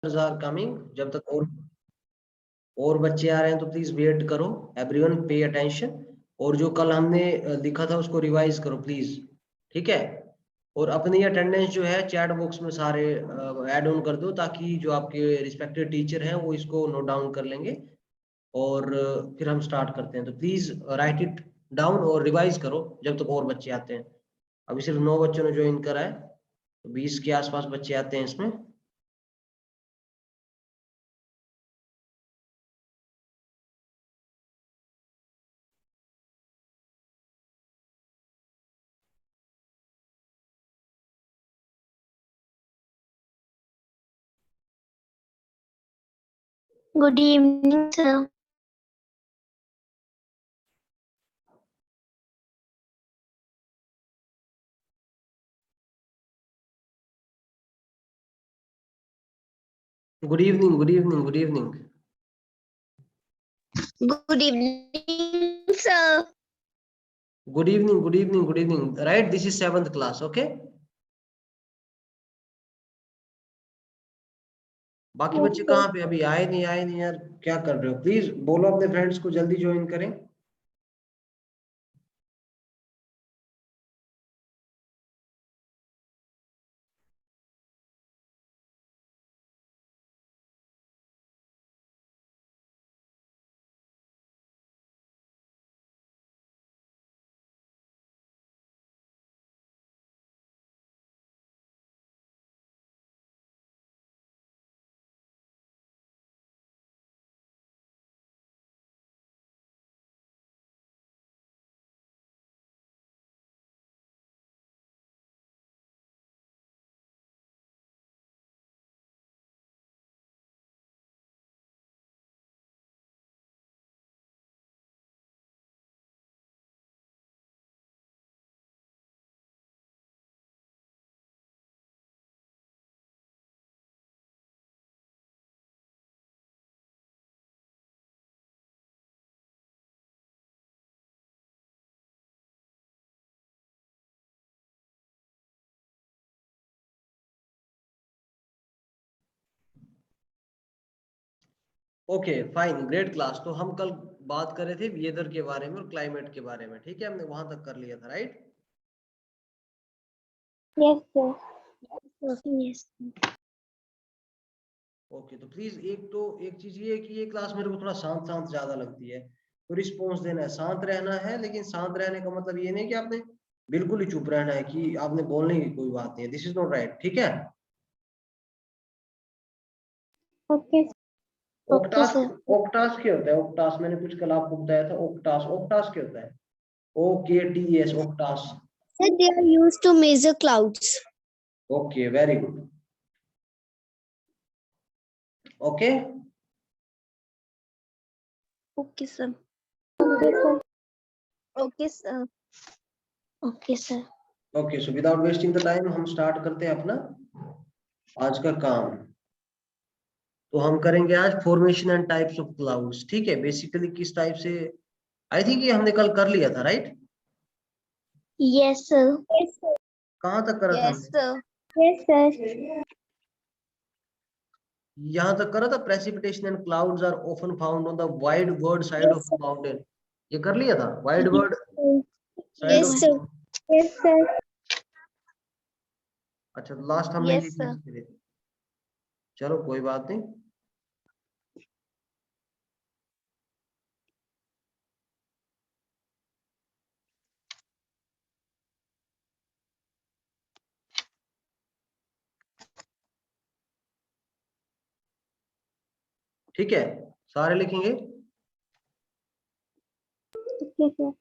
Are coming, जब तक और बच्चे आ रहे हैं तो प्लीज वेट करो। Everyone pay attention. और जो कल हमने लिखा था उसको रिवाइज करो प्लीज, ठीक है। और अपनी अटेंडेंस जो है चैट बॉक्स में सारे ऐड ऑन कर दो, ताकि जो आपके रिस्पेक्टेड टीचर हैं वो इसको नोट डाउन कर लेंगे। और फिर हम स्टार्ट करते हैं। तो प्लीज राइट इट डाउन और रिवाइज करो जब तक और बच्चे आते हैं। अभी सिर्फ 9 बच्चों ने ज्वाइन करा है, तो 20 के आसपास बच्चे आते हैं इसमें। Good evening, sir. Good evening, good evening, good evening. Good evening, sir. Good evening, good evening, good evening. Right, this is 7th class, okay. बाकी बच्चे कहाँ पे? अभी आए नहीं, आए नहीं यार, क्या कर रहे हो? प्लीज बोलो अपने फ्रेंड्स को जल्दी ज्वाइन करें। Okay fine, great class. तो हम कल बात कर रहे थे वेदर के बारे में और क्लाइमेट के बारे में, ठीक है। हमने वहां तक कर लिया था, right. Yes, sir. Yes. Okay, तो प्लीज एक चीज ये है कि ये क्लास मेरे को थोड़ा शांत शांत ज्यादा लगती है। तो रिस्पॉन्स देना है, शांत रहना है। लेकिन शांत रहने का मतलब ये नहीं कि आपने बिल्कुल ही चुप रहना है, कि आपने बोलने की कोई बात नहीं है। दिस इज नॉट राइट, ठीक है। Okay. Okay, ओक्टास, sir. ओक्टास क्या होता है? ओक्टास मैंने कुछ कल आपको बताया था। ओक्टास, ओक्टास क्या होता है? OKTS, ओक्टास। Sir, they are used to measure clouds. Okay, very good. Okay, Okay, sir. Okay, sir. Okay, sir. Okay, sir. Okay. So without wasting the time हम स्टार्ट करते हैं अपना आज का काम। तो हम करेंगे आज formation and types of clouds, ठीक है। बेसिकली किस टाइप से, आई थिंक ये हमने कल कर लिया था, right. Yes, sir. Yes, sir. कहाँ तक करा था Yes, हमने? sir. Yes, sir. यहाँ तक करा था, precipitation and clouds are often found on the windward side of Yes, sir. Mountain. ये कर लिया था, windward side Yes, of. sir. Yes, sir. अच्छा, लास्ट हमने ये Yes, चीज sir. करी थी। चलो कोई बात नहीं। ठीक है, सारे लिखेंगे। Okay, sir.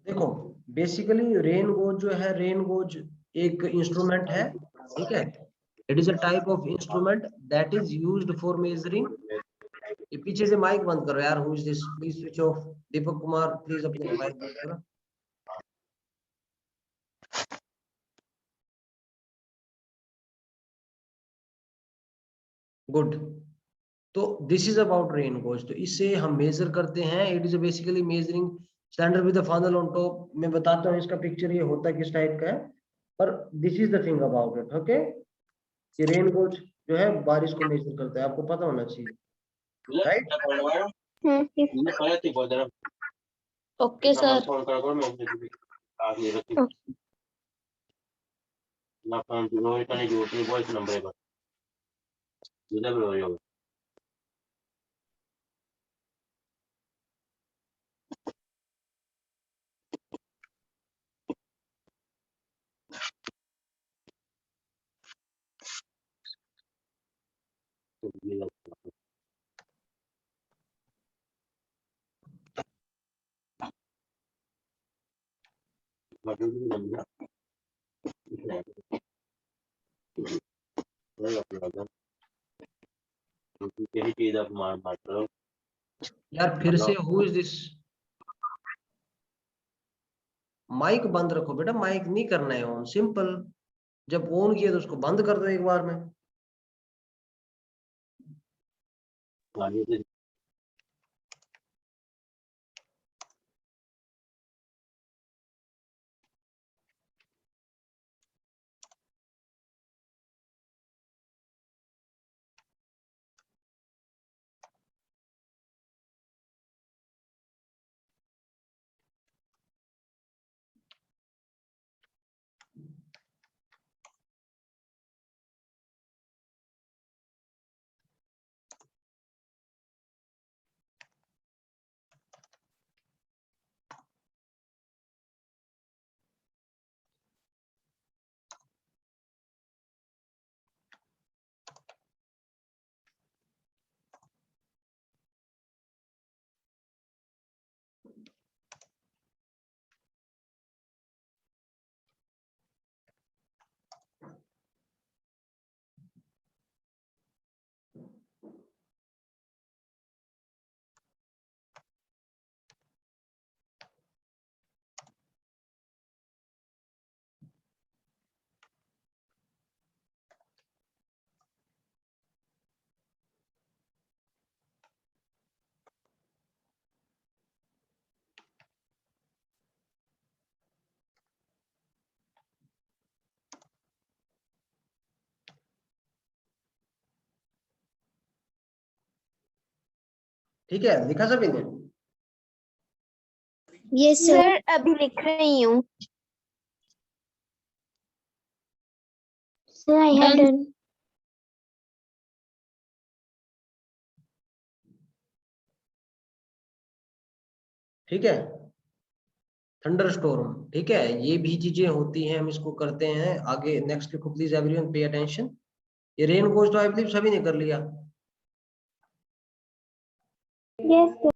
देखो बेसिकली रेन गोज जो है, रेन गोज एक इंस्ट्रूमेंट है, ठीक है। It is a type of instrument that is used for measuring. ये पीछे से माइक बंद करो यार, who is this, please switch off. Deepak Kumar please अपने माइक बंद करो। गुड। तो this is about rain gauge. तो इससे हम मेजर करते हैं। It is basically measuring standard with the funnel on top. मैं बताता हूँ इसका पिक्चर ये होता किस टाइप का है, पर this is the thing about it, okay. कि रेन गोज जो है बारिश को मेजर करता है, आपको पता होना चाहिए, राइट। Okay sir. यार फिर से हु इज दिस। माइक बंद रखो बेटा, माइक नहीं करना है ऑन, सिंपल। जब ऑन किया तो उसको बंद कर दो एक बार में। ठीक है, लिखा सभी ने? यस सर, अभी लिख रही हूँ। Sir I have done. ठीक है, थंडर स्टोर्म, ठीक है। ये भी चीजें होती हैं, हम इसको करते हैं आगे। नेक्स्ट लिखो प्लीज एवरीवन, पे अटेंशन। ये रेन गोज तो आई बिलीव सभी ने कर लिया। Yes sir.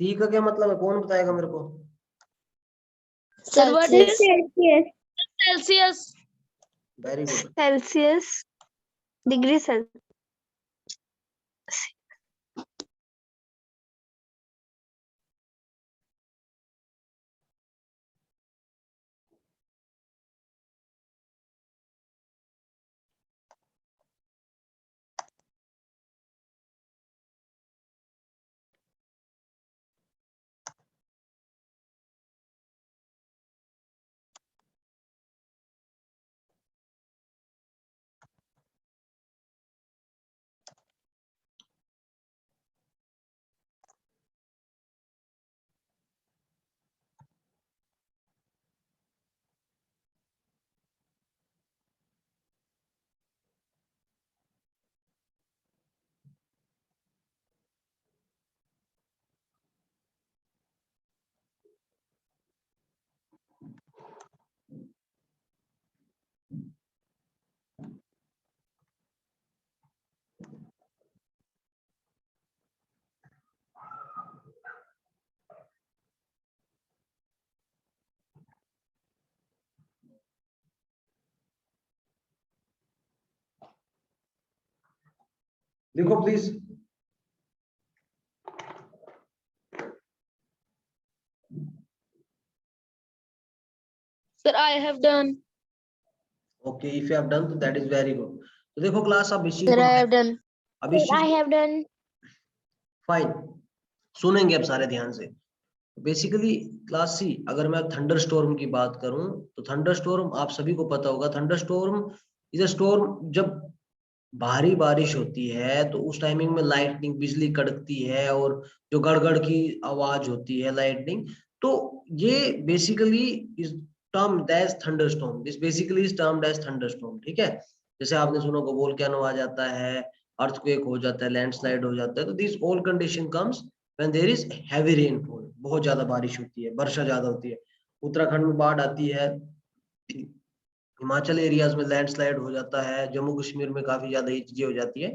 सी का क्या मतलब है, कौन बताएगा मेरे को? Sir, what is Celsius? Celsius. Very good. Celsius degree Celsius. लिखो please. Sir, I have done. Okay, if you have done तो दैट इज वेरी गुड। तो देखो क्लास, अब इस चीज Sir, को, I have done. अब इस I चीज have done. फाइन, सुनेंगे अब सारे ध्यान से। बेसिकली क्लास सी, अगर मैं थंडर स्टॉर्म की बात करूं तो थंडर स्टॉर्म आप सभी को पता होगा। Thunder storm is a storm, जब भारी बारिश होती है तो उस टाइमिंग में लाइटनिंग, बिजली कड़कती है और जो गड़गड़ की आवाज होती है, लाइटनिंग, तो ये basically is termed as thunderstorm. This basically is termed as thunderstorm, ठीक है। जैसे आपने सुना को वोल्केनो आ जाता है, अर्थक्वेक हो जाता है, लैंडस्लाइड हो जाता है, तो this all condition comes when there is heavy rainfall, बहुत ज्यादा बारिश होती है, वर्षा ज्यादा होती है। उत्तराखंड में बाढ़ आती है, हिमाचल एरियाज में लैंडस्लाइड हो जाता है, जम्मू कश्मीर में काफी ज्यादा ये चीजें हो जाती है,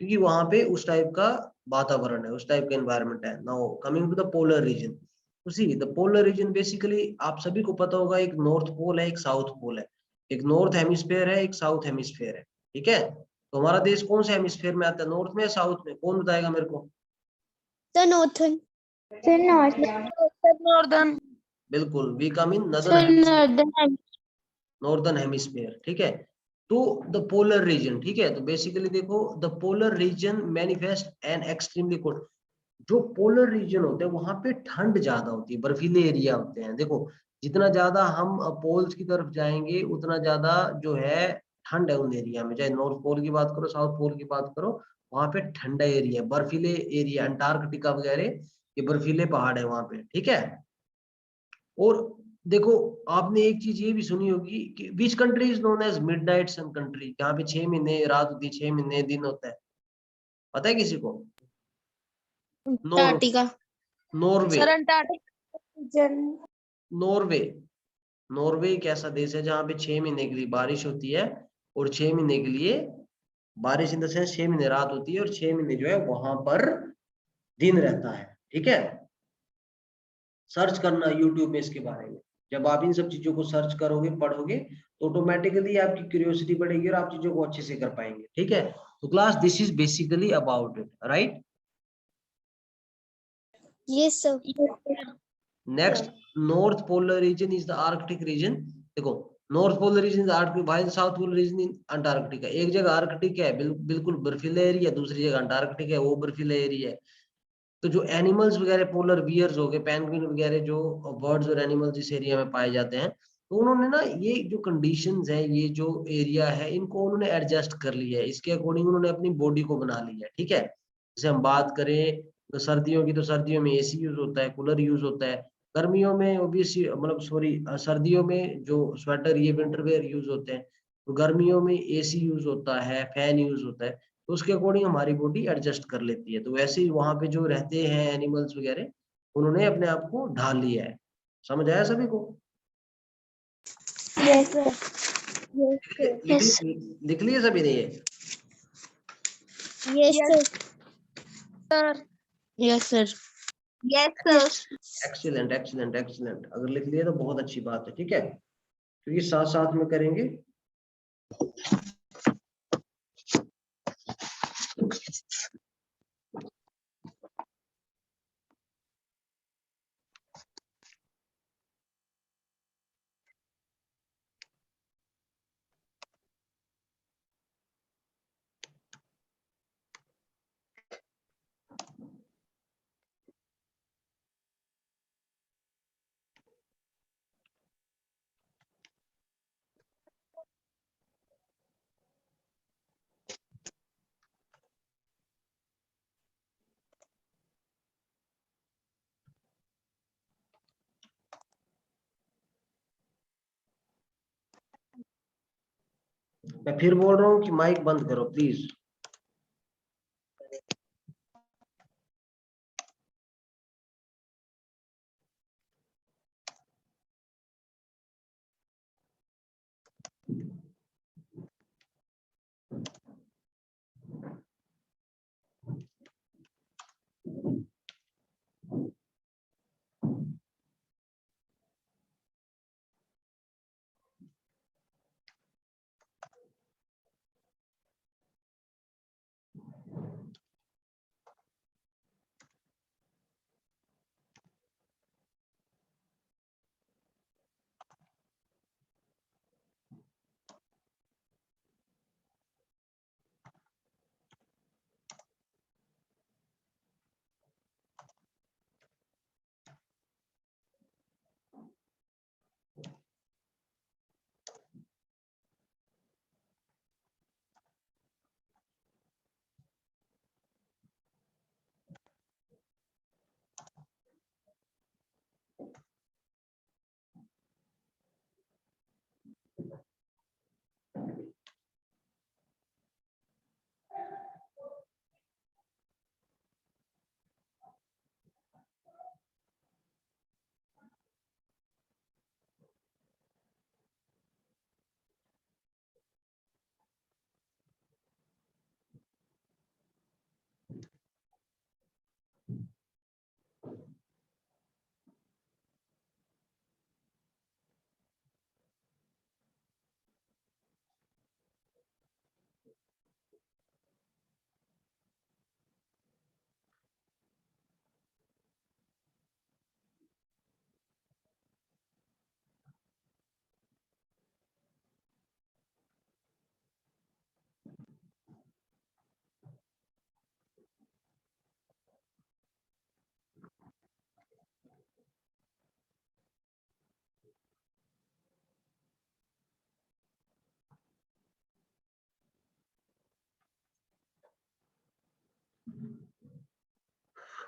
क्योंकि वहां पे उस टाइप का वातावरण है, उस टाइप का एनवायरनमेंट है। Now coming to the polar region, तो see the polar region basically आप सभी को पता होगा, एक नॉर्थ पोल है, एक साउथ पोल है, एक नॉर्थ हेमिस्फेयर है, एक साउथ हेमिस्फेयर है, ठीक है। तो हमारा देश कौन से हेमिस्फेयर में आता है, नॉर्थ में या साउथ में, कौन बताएगा मेरे को? The northern. The northern. Sir, Northern. बिल्कुल, we come in The northern. Northern hemisphere, ठीक है। तो द पोलर रीजन, ठीक है, तो बेसिकली देखो the polar reason manifest an extremely cold. जो पोलर रीजन होते हैं वहां पे ठंड ज्यादा होती है, बर्फीले एरिया होते हैं। देखो जितना ज्यादा हम पोल्स की तरफ जाएंगे उतना ज्यादा जो है ठंड है उन एरिया में, चाहे नॉर्थ पोल की बात करो, साउथ पोल की बात करो, वहां पे ठंडा एरिया, बर्फीले एरिया, अंटार्कटिका वगैरह, ये बर्फीले पहाड़ है वहां पे, ठीक है। और देखो आपने एक चीज ये भी सुनी होगी कि which country is known as midnight sun country, जहाँ पे 6 महीने रात होती है, 6 महीने दिन होता है, पता है किसी को? Antarctica. Norway. Sir, Antarctica. Norway, Norway एक ऐसा देश है जहाँ पे 6 महीने के लिए बारिश होती है, और 6 महीने के लिए बारिश इन द सेंस 6 महीने रात होती है, और 6 महीने जो है वहां पर दिन रहता है, ठीक है। सर्च करना यूट्यूब में इसके बारे में, जब आप इन सब चीजों को सर्च करोगे, पढ़ोगे, तो ऑटोमेटिकली आपकी क्यूरियोसिटी बढ़ेगी और आप चीजों को अच्छे से कर पाएंगे, ठीक है। तो class this is basically about it, right. Yes, sir. Next, north polar region is the Arctic region. देखो north polar region is Arctic, while south polar region in Antarctica. एक जगह आर्कटिक है, बिल्कुल बर्फीला एरिया, दूसरी जगह अंटार्कटिक है, वो बर्फीला एरिया है। तो जो एनिमल्स वगैरह, पोलर बियर्स हो गए, पेंगुइन वगैरह, जो बर्ड्स और एनिमल्स इस एरिया में पाए जाते हैं, तो उन्होंने ना ये जो कंडीशंस है, ये जो एरिया है, इनको उन्होंने एडजस्ट कर लिया है, इसके अकॉर्डिंग उन्होंने अपनी बॉडी को बना लिया है, ठीक है। जैसे हम बात करें तो सर्दियों की, तो सर्दियों में एसी यूज होता है, कूलर यूज होता है। गर्मियों में ओब्वियसली, मतलब सॉरी, सर्दियों में जो स्वेटर, ये विंटर वेयर यूज होते हैं। तो गर्मियों में एसी यूज होता है, फैन यूज होता है, तो उसके अकॉर्डिंग हमारी बॉडी एडजस्ट कर लेती है। तो वैसे ही वहां पे जो रहते हैं एनिमल्स वगैरह, उन्होंने अपने आप को ढाल लिया है। समझ आया सभी को? Yes, sir. लिख लिए सभी ने ये? Yes, Yes, sir. sir. Yes, sir. Yes, sir. Excellent excellent excellent, अगर लिख लिए तो बहुत अच्छी बात है, ठीक है, क्योंकि साथ साथ में करेंगे। मैं फिर बोल रहा हूँ कि माइक बंद करो प्लीज।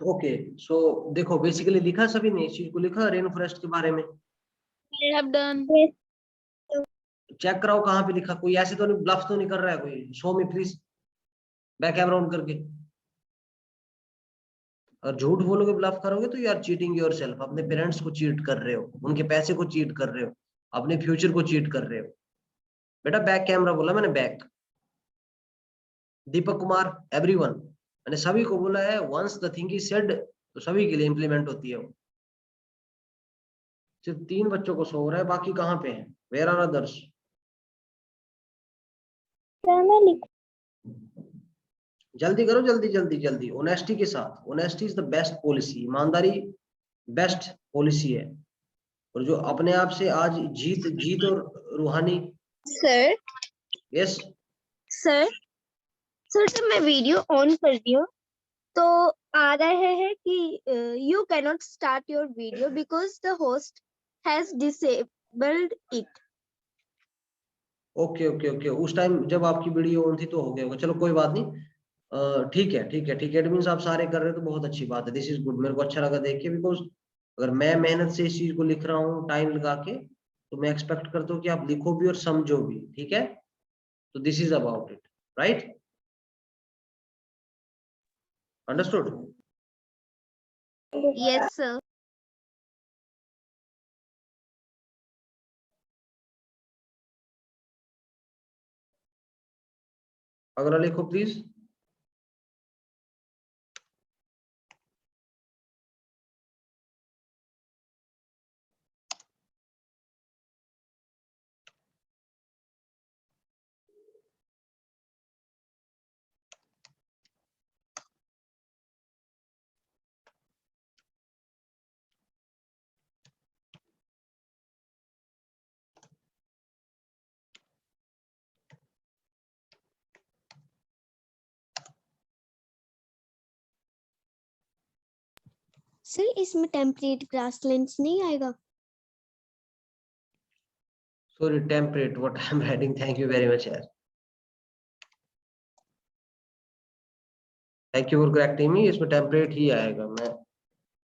ओके सो देखो, बेसिकली लिखा सभी ने, इस चीज को लिखा रेन फॉरेस्ट के बारे में। I have done. चेक कराओ कहाँ पे लिखा, कोई ऐसे तो नहीं, ब्लफ तो नहीं कर रहा है कोई, show me please back camera on करके। और झूठ बोलोगे, ब्लफ करोगे तो यू आर चीटिंग योरसेल्फ, अपने पेरेंट्स को चीट कर रहे हो, उनके पैसे को चीट कर रहे हो, अपने फ्यूचर को चीट कर रहे हो। बेटा बैक कैमरा बोला मैंने, बैक। दीपक कुमार, एवरीवन, मैंने सभी को बोला है, once the thing is said तो सभी के लिए इंप्लीमेंट होती है वो। सिर्फ 3 बच्चों को सो रहा है, बाकी कहाँ पे हैं, वेयर आर अदर्स? जल्दी करो, जल्दी जल्दी जल्दी, ऑनेस्टी के साथ। Honesty is the best policy, ईमानदारी बेस्ट पॉलिसी है। और जो अपने आप से आज जीत जीत और रूहानी। सर यस सर सर जब मैं वीडियो ऑन कर दी हूँ तो आ रहा है कि you can not start your video because the host has disabled it. Okay okay okay, उस टाइम जब आपकी वीडियो ऑन थी तो हो गया होगा, चलो कोई बात नहीं। ठीक है ठीक है ठीक है, इट मींस आप सारे कर रहे हो तो बहुत अच्छी बात है, दिस इज गुड, मेरे को अच्छा लगा देख के। बिकॉज अगर मैं मेहनत से इस चीज को लिख रहा हूँ टाइम लगा के, तो मैं एक्सपेक्ट करता हूँ कि आप लिखो भी और समझो भी, ठीक है। तो this is about it, right? Understood? Yes sir. अगला लिखो प्लीज। सर इसमें टेम्परेट ग्रासलैंड्स नहीं आएगा? Sorry, temperate what I am writing, thank you very much यार, thank you for correcting me, इसमें टेम्परेट ही आएगा, मैं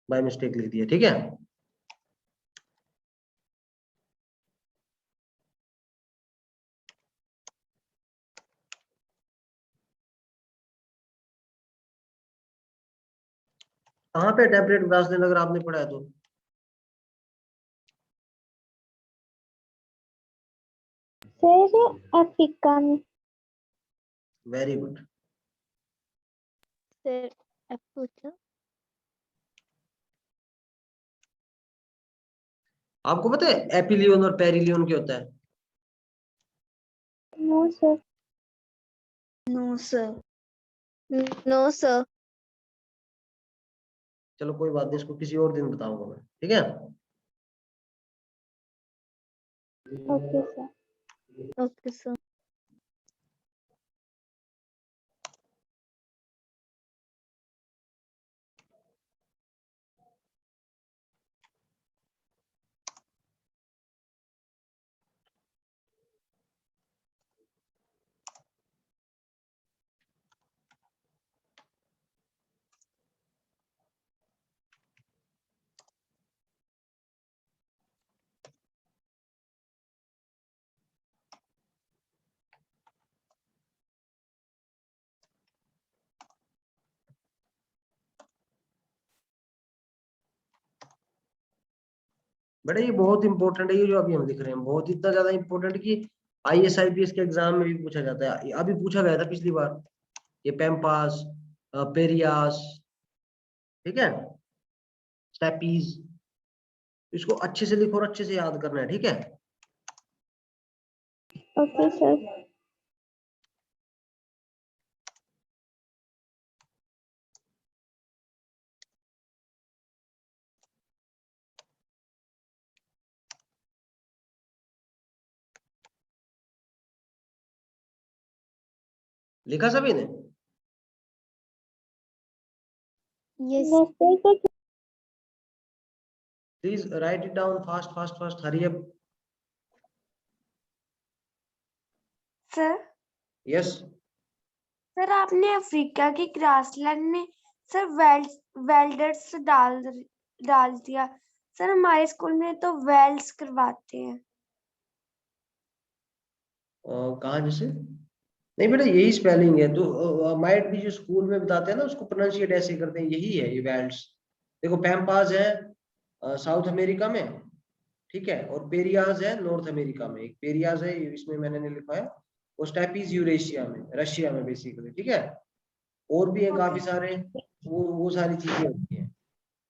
बाय मिस्टेक लिख दिया, ठीक है। कहाँ पे टेम्परेट ग्रासलैंड अगर आपने पढ़ा है तो? सर अफ्रीका में। Very good. सर अब पूछो। आपको पता है एपिलियन और पेरिलियन क्या होता है? No sir. No sir. No sir. चलो कोई बात नहीं, इसको किसी और दिन बताऊंगा मैं, ठीक है। Okay sir. Okay sir. बेटा ये बहुत इंपॉर्टेंट है, ये जो अभी हम लिख रहे हैं बहुत इतना ज्यादा इंपॉर्टेंट कि आईएएस आईपीएस के एग्जाम में भी पूछा जाता है, अभी पूछा गया था पिछली बार, ये पैम्पास, पेरियास, ठीक है, स्टेपीज, इसको अच्छे से लिखो और अच्छे से याद करना है, ठीक है। Okay sir. लिखा सभी ने? Yes. Please right it down fast fast fast, hurry up. Sir yes. Sir आपने अफ्रीका की ग्रासलैंड में सर वेल्डर्स डाल दिया। सर हमारे स्कूल में तो वेल्स करवाते हैं। कहाँ जैसे? नहीं बेटा यही स्पेलिंग है, तो माइट भी जो स्कूल में बताते हैं ना उसको प्रोनाउंशिएट ऐसे करते हैं, यही है ये वेल्ड्स। देखो पैम्पाज है साउथ अमेरिका में, ठीक है, और पेरियाज है नॉर्थ अमेरिका में, एक पेरियाज है इसमें मैंने नहीं लिखा है, वो स्टेपीज यूरेशिया में, रशिया में बेसिकली, ठीक है। और भी है काफी सारे, वो सारी चीजें होती हैं।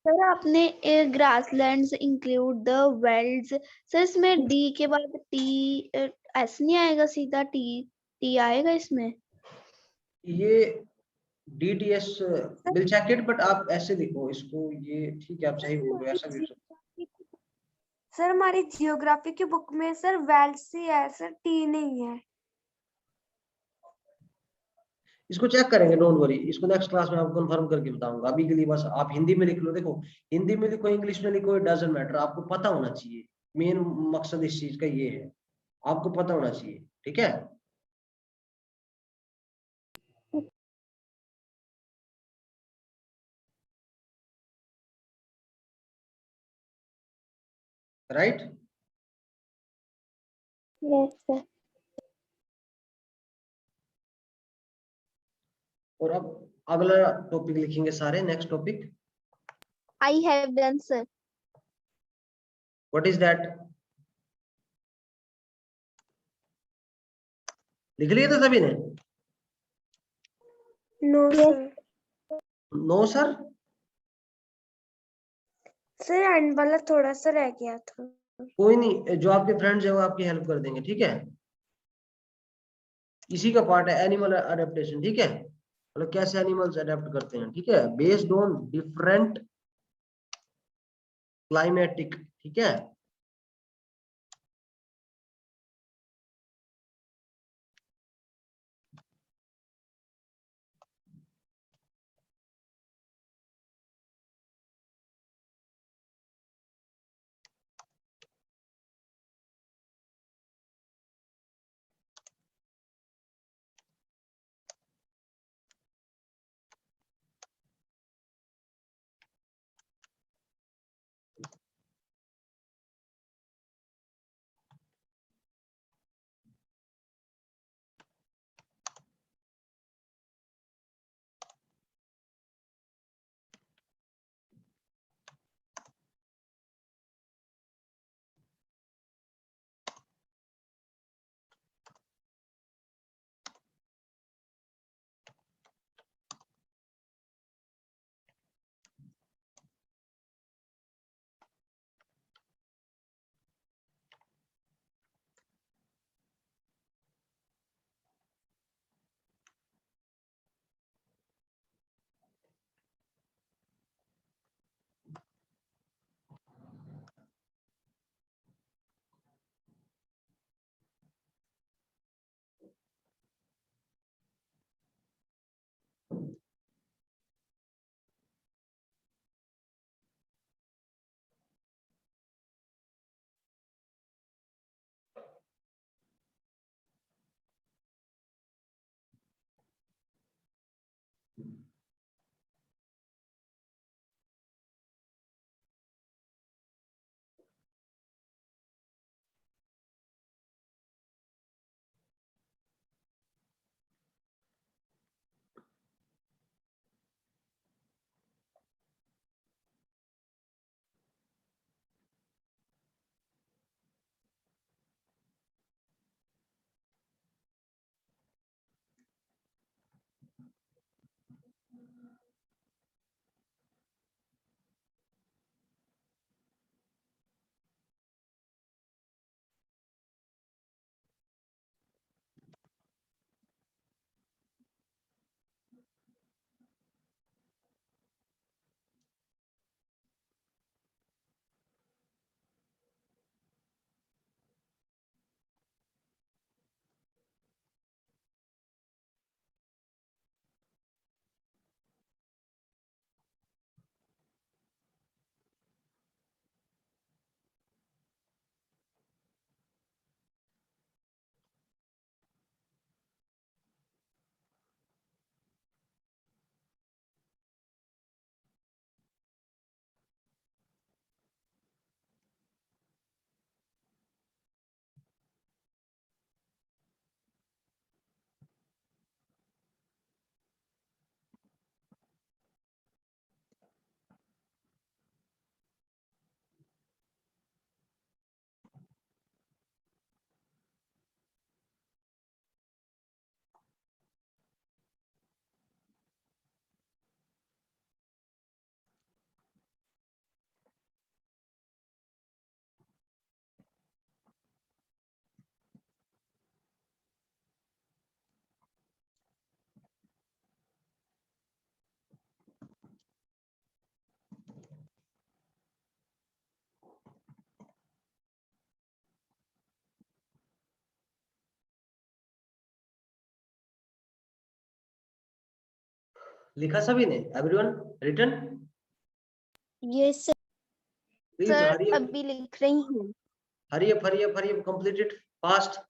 सर आपने grasslands include the welds, sir इसमें डी के बाद टी ऐसे नहीं आएगा, सीधा टी टी आएगा इसमें? ये DTS will check it, but आप ऐसे लिखो इसको, ये ठीक है, आप सही बोल रहे हो, ऐसा भी हो सकता है। सर हमारी जियोग्राफी की बुक में सर वेल्स ही है सर, टी नहीं है। इसको चेक करेंगे, डोंट वरी, इसको नेक्स्ट क्लास में आपको कंफर्म करके बताऊंगा, अभी के लिए बस आप हिंदी में लिख लो। देखो हिंदी में लिखो इंग्लिश में लिखो, इट डजंट मैटर, आपको पता होना चाहिए, मेन मकसद इस चीज का ये है, आपको पता होना चाहिए, ठीक है। राइट। Yes sir. और अब अगला टॉपिक लिखेंगे सारे, next topic, I have done sir. What is that? लिख लिया था सभी ने? No sir. No sir? Sir end वाला थोड़ा सा रह गया था। कोई नहीं, जो आपके फ्रेंड्स है वो आपकी हेल्प कर देंगे, ठीक है। इसी का पार्ट है एनिमल अडेप्टेशन, ठीक है, मतलब कैसे एनिमल्स अडेप्ट करते हैं, ठीक है, बेस्ड ऑन डिफरेंट क्लाइमेटिक, ठीक है। लिखा सभी ने? Everyone written? Yes please sir, hurry up, अभी लिख रही हूँ। Hurry up, hurry up, hurry up, complete it fast.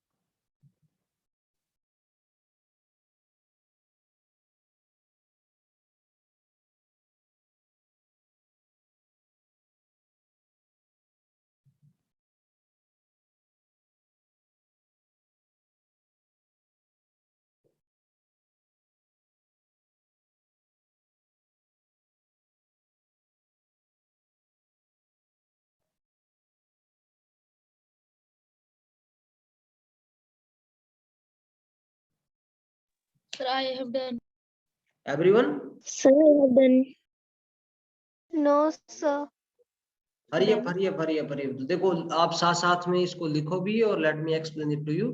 Sir, I have done. Everyone sir I have done. No sir. Hurry up, hurry up, hurry up, hurry up. तो देखो आप साथ साथ में इसको लिखो भी और let me explain it to you.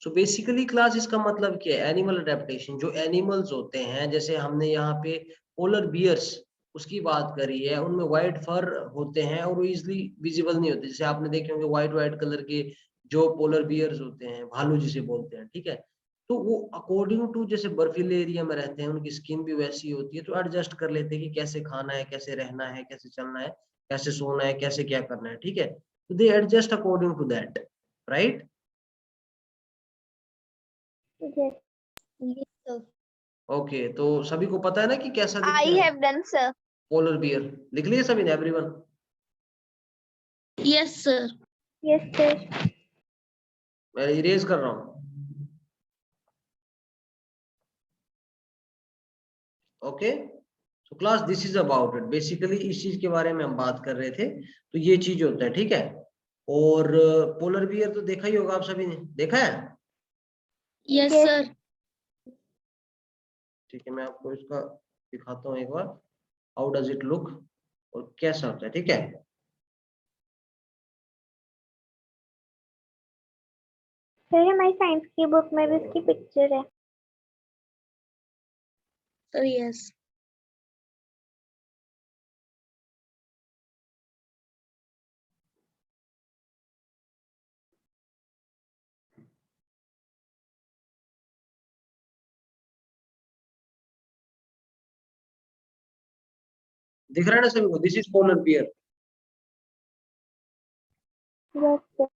So basically class इसका मतलब क्या है? Animal adaptation. जो एनिमल्स होते हैं, जैसे हमने यहाँ पे पोलर बियर्स उसकी बात करी है, उनमें व्हाइट फर होते हैं और वो इजिली विजिबल नहीं होते. जैसे आपने देखे होंगे व्हाइट व्हाइट कलर के जो पोलर बियर्स होते हैं, भालू जिसे बोलते हैं, ठीक है. तो वो अकॉर्डिंग टू जैसे बर्फीले एरिया में रहते हैं, उनकी स्किन भी वैसी होती है, तो एडजस्ट कर लेते हैं कि कैसे खाना है, कैसे रहना है, कैसे चलना है, कैसे सोना है, कैसे क्या करना है, ठीक है. तो they adjust according to that, right? Yes sir. Okay, तो सभी को पता है ना कि कैसा दिखता आई है have done sir. Polar bear? लिख लिया सभी ने? Everyone Yes, sir. Yes sir. मैं इरेज कर रहा हूँ. ओके, तो class this is about it. Basically इस चीज के बारे में हम बात कर रहे थे. तो ये चीज होता है, ठीक है. और पोलर बियर तो देखा ही होगा, आप सभी ने देखा है? Yes, Yes. sir. ठीक है, मैं आपको इसका दिखाता हूँ एक बार, हाउ डज इट लुक और कैसा होता है, ठीक है. सर हमारी साइंस की बुक में भी उसकी पिक्चर है। Sir, yes. दिख रहा है ना सभी को? This is polar bear. Yes sir.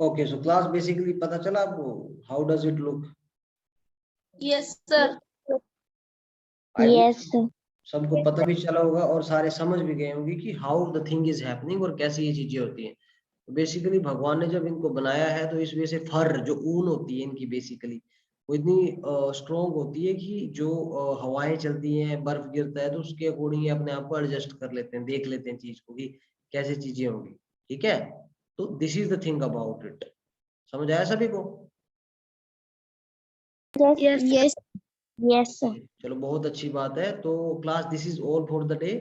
Okay, so class basically पता चला आपको how does it look? Yes, sir. Yes sir. सबको पता भी चला होगा और सारे समझ भी गए होंगे कि how the thing is happening और कैसे ये चीजें होती हैं. तो बेसिकली भगवान ने जब इनको बनाया है तो इस वजह से फर जो ऊन होती है इनकी, बेसिकली वो इतनी स्ट्रोंग होती है कि जो हवाएं चलती हैं, बर्फ गिरता है, तो उसके अकॉर्डिंग ये अपने आप को एडजस्ट कर लेते हैं, देख लेते हैं चीज को कि कैसे चीजें होंगी, ठीक है. तो this is the thing about it. समझ आया सभी को? Yes, sir. Yes yes sir. चलो बहुत अच्छी बात है. तो class this is all for the day.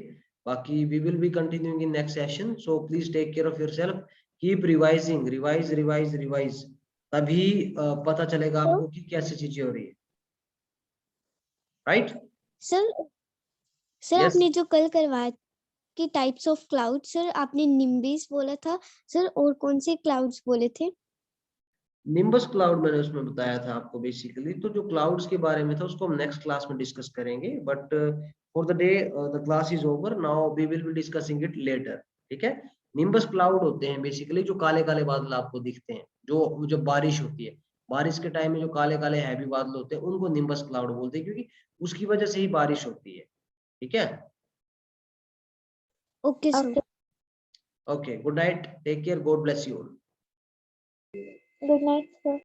बाकी we will be continuing in next session. So please take care of yourself. Keep revising, revise revise revise. तभी पता चलेगा आपको कि कैसी चीजें हो रही है, राइट? सर सर यस, आपने जो कल करवाया कि टाइप्स ऑफ क्लाउड, सर आपने निम्बिस बोला था सर, और कौन से क्लाउड्स बोले थे? निम्बस क्लाउड मैंने उसमें बताया था आपको बेसिकली, तो जो क्लाउड्स के बारे में था उसको हम नेक्स्ट क्लास में डिस्कस करेंगे, but for the day the class is over, now we will be discussing it later, ठीक है। निम्बस क्लाउड होते हैं बेसिकली जो काले काले बादल आपको दिखते हैं, जो जब बारिश होती है, बारिश के टाइम में जो काले काले हैवी बादल होते हैं उनको निम्बस क्लाउड बोलते हैं, क्योंकि उसकी वजह से ही बारिश होती है, ठीक है। Okay, sir. Okay, good night, take care, God bless you. Good night, sir.